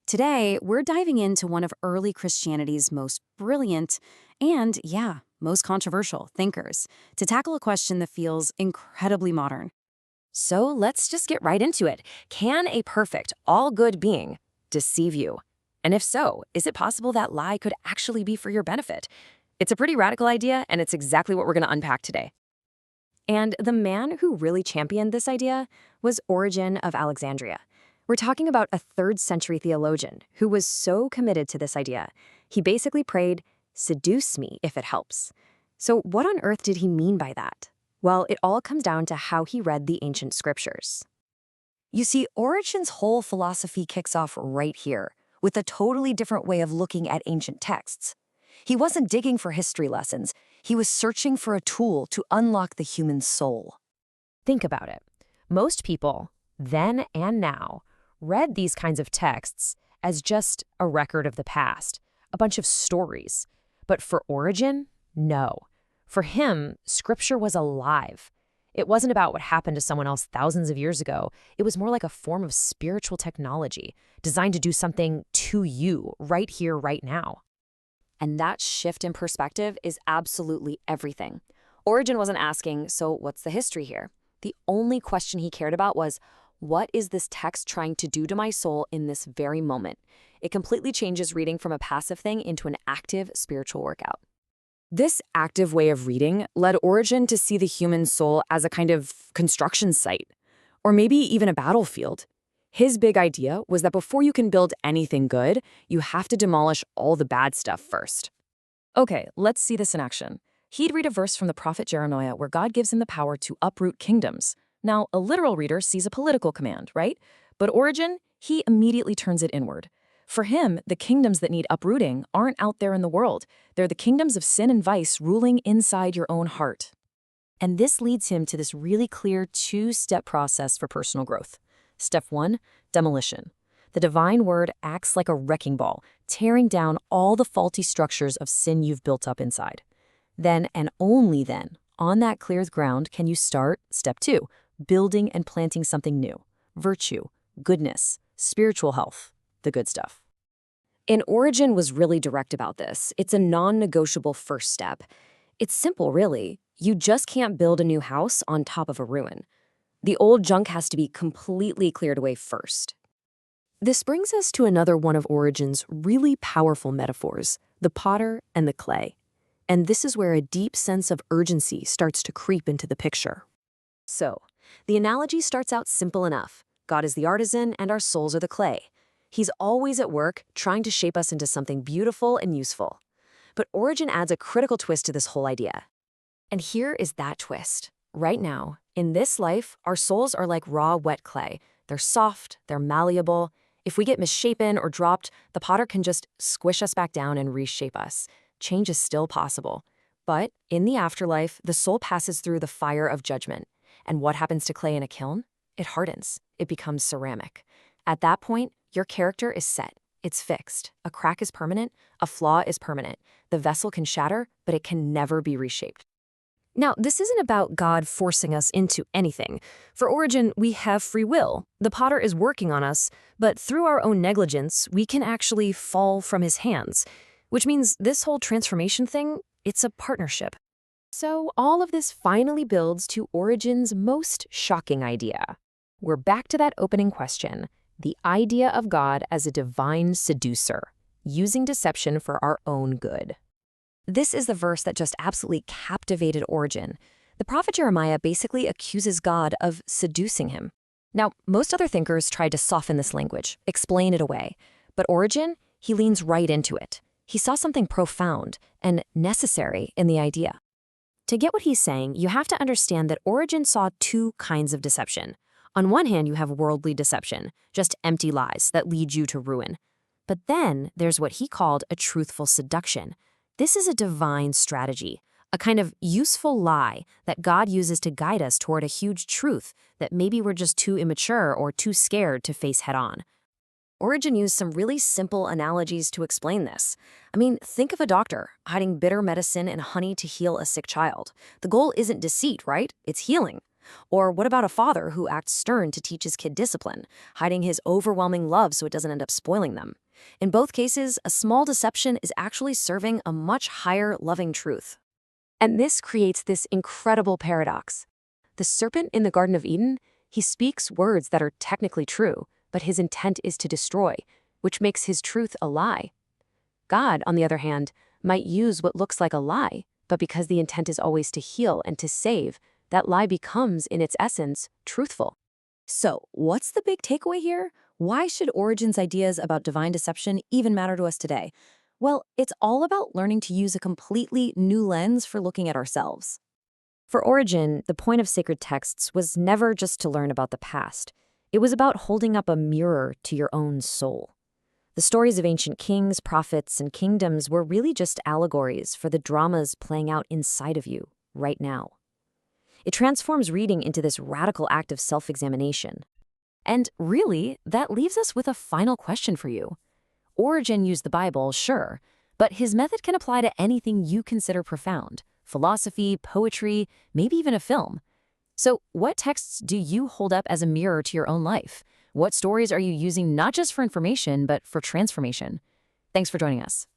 Today, we're diving into one of early Christianity's most brilliant and, yeah, most controversial thinkers to tackle a question that feels incredibly modern. So let's just get right into it. Can a perfect, all good being deceive you? And if so, is it possible that lie could actually be for your benefit? It's a pretty radical idea, and it's exactly what we're going to unpack today. And the man who really championed this idea was Origen of Alexandria. We're talking about a 3rd century theologian who was so committed to this idea. He basically prayed, "Seduce me if it helps." So what on earth did he mean by that? Well, it all comes down to how he read the ancient scriptures. You see, Origen's whole philosophy kicks off right here, with a totally different way of looking at ancient texts. He wasn't digging for history lessons. He was searching for a tool to unlock the human soul. Think about it. Most people, then and now, read these kinds of texts as just a record of the past, a bunch of stories. But for Origen, no. For him, scripture was alive. It wasn't about what happened to someone else thousands of years ago. It was more like a form of spiritual technology designed to do something to you right here, right now. And that shift in perspective is absolutely everything. Origen wasn't asking, so what's the history here? The only question he cared about was, what is this text trying to do to my soul in this very moment? It completely changes reading from a passive thing into an active spiritual workout. This active way of reading led Origen to see the human soul as a kind of construction site, or maybe even a battlefield. His big idea was that before you can build anything good, you have to demolish all the bad stuff first. Okay, let's see this in action. He'd read a verse from the prophet Jeremiah where God gives him the power to uproot kingdoms. Now, a literal reader sees a political command, right? But Origen, he immediately turns it inward. For him, the kingdoms that need uprooting aren't out there in the world. They're the kingdoms of sin and vice ruling inside your own heart. And this leads him to this really clear 2-step process for personal growth. Step 1, demolition. The divine word acts like a wrecking ball, tearing down all the faulty structures of sin you've built up inside. Then, and only then, on that cleared ground can you start, step 2, building and planting something new. Virtue, goodness, spiritual health, the good stuff. And Origen was really direct about this. It's a non-negotiable first step. It's simple, really. You just can't build a new house on top of a ruin. The old junk has to be completely cleared away first. This brings us to another one of Origen's really powerful metaphors, the potter and the clay. And this is where a deep sense of urgency starts to creep into the picture. So, the analogy starts out simple enough. God is the artisan and our souls are the clay. He's always at work, trying to shape us into something beautiful and useful. But Origen adds a critical twist to this whole idea. And here is that twist. Right now, in this life, our souls are like raw, wet clay. They're soft, they're malleable. If we get misshapen or dropped, the potter can just squish us back down and reshape us. Change is still possible. But in the afterlife, the soul passes through the fire of judgment. And what happens to clay in a kiln? It hardens. It becomes ceramic. At that point, your character is set. It's fixed. A crack is permanent. A flaw is permanent. The vessel can shatter, but it can never be reshaped. Now, this isn't about God forcing us into anything. For Origen, we have free will. The potter is working on us, but through our own negligence, we can actually fall from his hands. Which means this whole transformation thing, it's a partnership. So all of this finally builds to Origen's most shocking idea. We're back to that opening question, the idea of God as a divine seducer, using deception for our own good. This is the verse that just absolutely captivated Origen. The prophet Jeremiah basically accuses God of seducing him. Now, most other thinkers tried to soften this language, explain it away. But Origen, he leans right into it. He saw something profound and necessary in the idea. To get what he's saying, you have to understand that Origen saw 2 kinds of deception. On one hand, you have worldly deception, just empty lies that lead you to ruin. But then there's what he called a truthful seduction. This is a divine strategy, a kind of useful lie that God uses to guide us toward a huge truth that maybe we're just too immature or too scared to face head-on. Origen used some really simple analogies to explain this. I mean, think of a doctor hiding bitter medicine and honey to heal a sick child. The goal isn't deceit, right? It's healing. Or what about a father who acts stern to teach his kid discipline, hiding his overwhelming love so it doesn't end up spoiling them? In both cases, a small deception is actually serving a much higher loving truth. And this creates this incredible paradox. The serpent in the Garden of Eden, he speaks words that are technically true, but his intent is to destroy, which makes his truth a lie. God, on the other hand, might use what looks like a lie, but because the intent is always to heal and to save, that lie becomes, in its essence, truthful. So, what's the big takeaway here? Why should Origen's ideas about divine deception even matter to us today? Well, it's all about learning to use a completely new lens for looking at ourselves. For Origen, the point of sacred texts was never just to learn about the past. It was about holding up a mirror to your own soul. The stories of ancient kings, prophets, and kingdoms were really just allegories for the dramas playing out inside of you right now. It transforms reading into this radical act of self-examination. And really, that leaves us with a final question for you. Origen used the Bible, sure, but his method can apply to anything you consider profound: philosophy, poetry, maybe even a film. So, what texts do you hold up as a mirror to your own life? What stories are you using not just for information, but for transformation? Thanks for joining us.